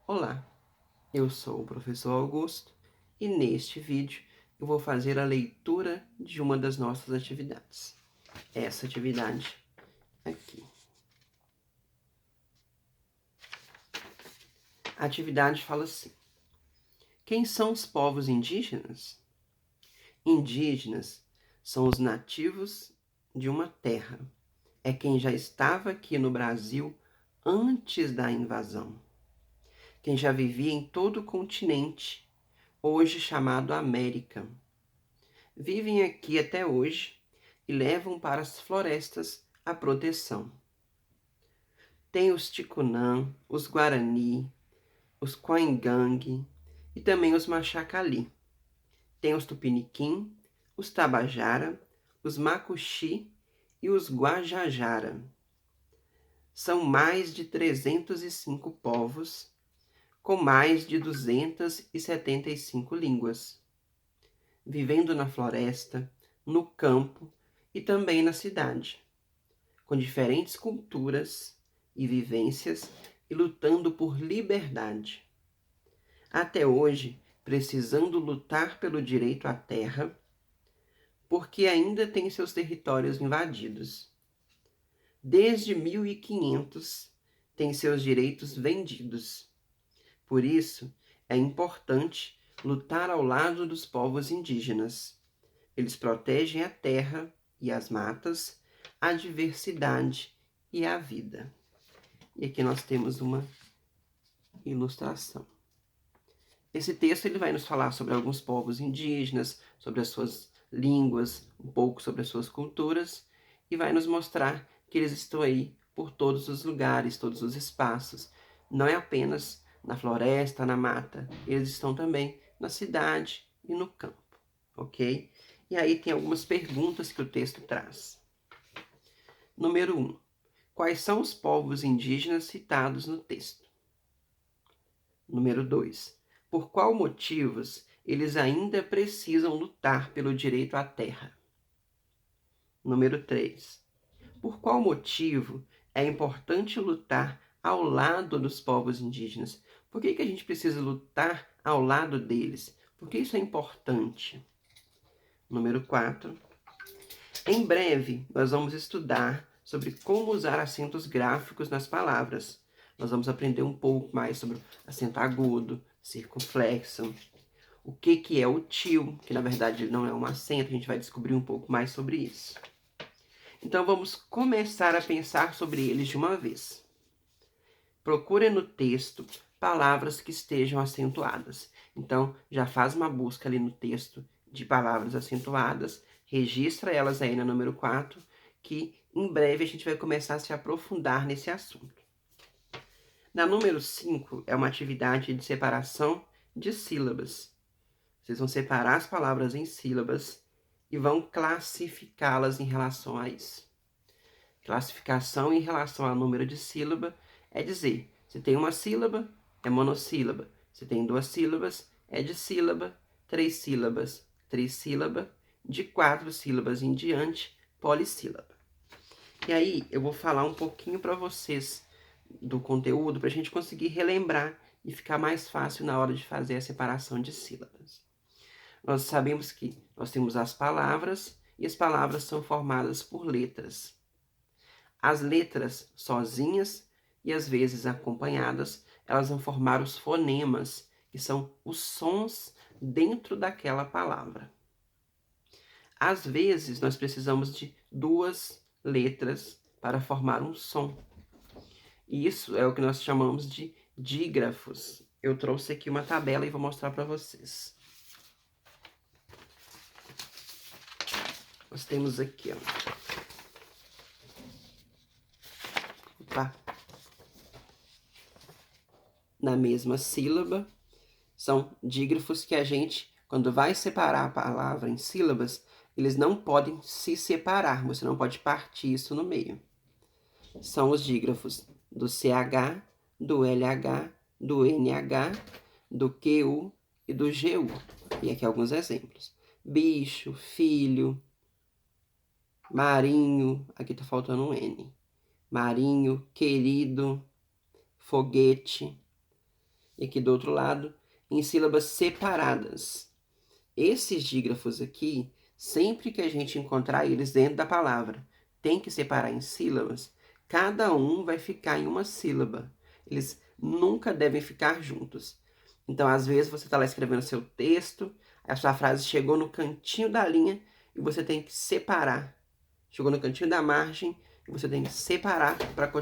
Olá, eu sou o professor Augusto e neste vídeo eu vou fazer a leitura de uma das nossas atividades. Essa atividade aqui. A atividade fala assim: quem são os povos indígenas? Indígenas são os nativos de uma terra. É quem já estava aqui no Brasil antes da invasão. Quem já vivia em todo o continente, hoje chamado América. Vivem aqui até hoje e levam para as florestas a proteção. Tem os Ticunã, os Guarani, os Quangangue e também os Machacali. Tem os Tupiniquim, os Tabajara, os Macuxi e os Guajajara. São mais de 305 povos, com mais de 275 línguas, vivendo na floresta, no campo e também na cidade, com diferentes culturas e vivências e lutando por liberdade. Até hoje, precisando lutar pelo direito à terra, porque ainda tem seus territórios invadidos. Desde 1500, tem seus direitos vendidos. Por isso, é importante lutar ao lado dos povos indígenas. Eles protegem a terra e as matas, a diversidade e a vida. E aqui nós temos uma ilustração. Esse texto ele vai nos falar sobre alguns povos indígenas, sobre as suas línguas, um pouco sobre as suas culturas, e vai nos mostrar que eles estão aí por todos os lugares, todos os espaços. Não é apenas na floresta, na mata, eles estão também na cidade e no campo, ok? E aí tem algumas perguntas que o texto traz. Número 1. Quais são os povos indígenas citados no texto? Número 2. Por qual motivos eles ainda precisam lutar pelo direito à terra? Número 3. Por qual motivo é importante lutar ao lado dos povos indígenas? Por que a gente precisa lutar ao lado deles? Por que isso é importante? Número 4. Em breve, nós vamos estudar sobre como usar acentos gráficos nas palavras. Nós vamos aprender um pouco mais sobre acento agudo, circunflexo, o que é o tio, que na verdade não é um acento, a gente vai descobrir um pouco mais sobre isso. Então vamos começar a pensar sobre eles de uma vez. Procure no texto palavras que estejam acentuadas. Então já faz uma busca ali no texto de palavras acentuadas, registra elas aí na número 4, que em breve a gente vai começar a se aprofundar nesse assunto. Na número 5 é uma atividade de separação de sílabas. Vocês vão separar as palavras em sílabas e vão classificá-las em relação a isso. Classificação em relação ao número de sílaba é dizer, se tem uma sílaba, é monossílaba. Se tem duas sílabas, é dissílaba. 3 sílabas, trissílaba. De 4 sílabas em diante, polissílaba. E aí, eu vou falar um pouquinho para vocês do conteúdo, para a gente conseguir relembrar e ficar mais fácil na hora de fazer a separação de sílabas. Nós sabemos que nós temos as palavras, e as palavras são formadas por letras. As letras sozinhas e às vezes acompanhadas, elas vão formar os fonemas, que são os sons dentro daquela palavra. Às vezes, nós precisamos de 2 letras para formar um som. E isso é o que nós chamamos de dígrafos. Eu trouxe aqui uma tabela e vou mostrar para vocês. Nós temos aqui, ó. Opa. Na mesma sílaba, são dígrafos que a gente, quando vai separar a palavra em sílabas, eles não podem se separar, você não pode partir isso no meio. São os dígrafos do CH, do LH, do NH, do QU e do GU. E aqui alguns exemplos. Bicho, filho, marinho, aqui tá faltando um N. Marinho, querido, foguete. E aqui do outro lado, em sílabas separadas. Esses dígrafos aqui, sempre que a gente encontrar eles dentro da palavra, tem que separar em sílabas, cada um vai ficar em uma sílaba. Eles nunca devem ficar juntos. Então, às vezes, você está lá escrevendo seu texto, a sua frase chegou no cantinho da linha e você tem que separar. Chegou no cantinho da margem e você tem que separar para continuar.